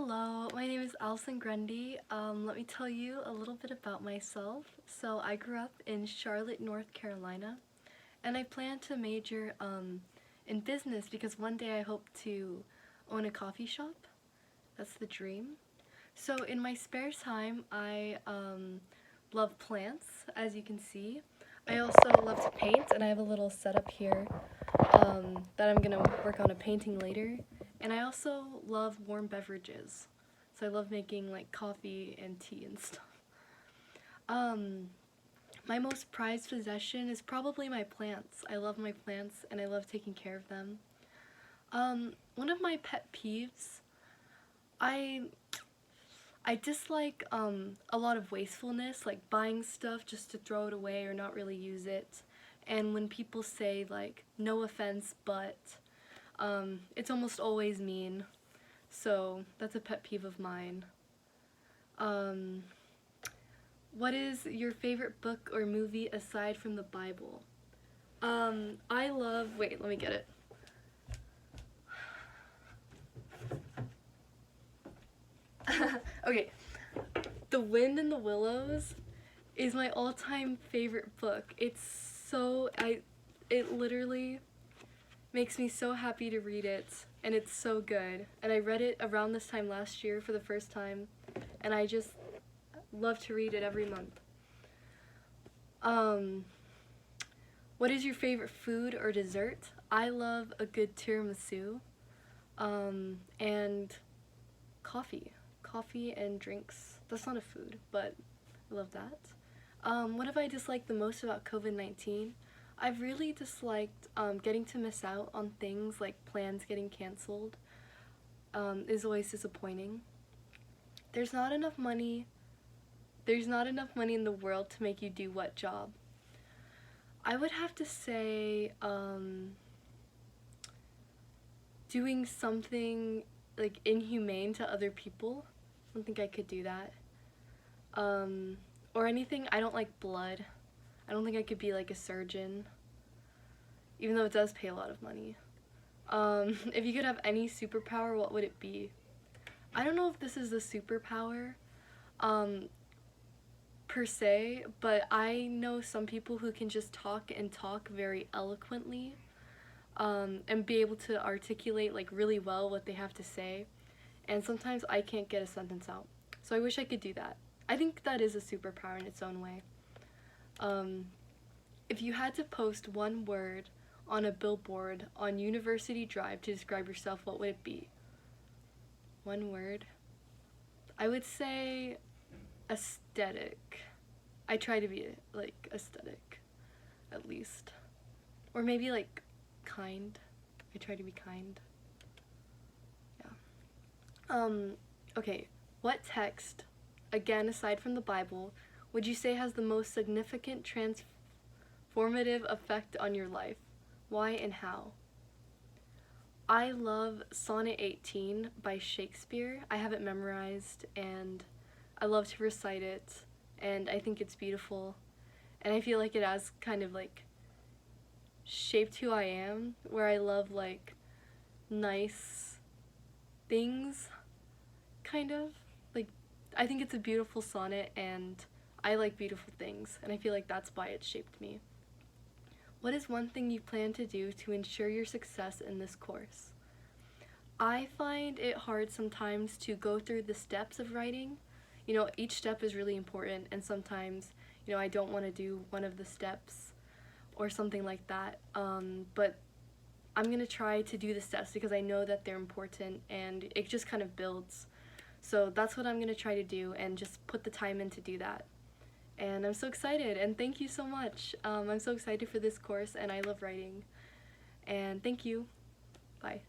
Hello, my name is Allison Grundy. Let me tell you a little bit about myself. So I grew up in Charlotte, North Carolina, and I plan to major in business because one day I hope to own a coffee shop. That's the dream. So in my spare time, I love plants, as you can see. I also love to paint, and I have a little setup here that I'm gonna work on a painting later. And I also love warm beverages. So I love making like coffee and tea and stuff. Um, my most prized possession is probably my plants. I love my plants and I love taking care of them. One of my pet peeves, I I dislike a lot of wastefulness, like buying stuff just to throw it away or not really use it. And when people say like, no offense, but it's almost always mean. So that's a pet peeve of mine. Um, what is your favorite book or movie aside from the Bible? I love, wait, let me get it. Okay, The Wind in the Willows is my all-time favorite book. It literally makes me so happy to read it, and it's so good. And I read it around this time last year for the first time, and I just love to read it every month. What is your favorite food or dessert? I love a good tiramisu, and coffee. Coffee and drinks. That's not a food, but I love that. What have I disliked the most about COVID-19? I've really disliked getting to miss out on things like plans getting canceled. Is always disappointing. There's not enough money. There's not enough money in the world to make you do what job? I would have to say doing something like inhumane to other people. I don't think I could do that. Or anything. I don't like blood. I don't think I could be like a surgeon, even though it does pay a lot of money. If you could have any superpower, what would it be? I don't know if this is a superpower, per se, but I know some people who can just talk and talk very eloquently, and be able to articulate like really well what they have to say. And sometimes I can't get a sentence out. So I wish I could do that. I think that is a superpower in its own way. If you had to post one word on a billboard on University Drive to describe yourself, what would it be? One word? I would say aesthetic. I try to be like aesthetic, at least. Or maybe like kind. I try to be kind. Yeah. Okay. What text, again aside from the Bible, would you say has the most significant transformative effect on your life? Why and how? I love Sonnet 18 by Shakespeare. I have it memorized and I love to recite it, and I think it's beautiful. And I feel like it has kind of like shaped who I am, where I love like nice things, kind of. Like, I think it's a beautiful sonnet and I like beautiful things, and I feel like that's why it shaped me. What is one thing you plan to do to ensure your success in this course? I find it hard sometimes to go through the steps of writing. You know, each step is really important, and sometimes, you know, I don't want to do one of the steps or something like that. But I'm going to try to do the steps because I know that they're important and it just kind of builds. So that's what I'm going to try to do, and just put the time in to do that. And I'm so excited, and thank you so much. I'm so excited for this course, and I love writing. And thank you. Bye.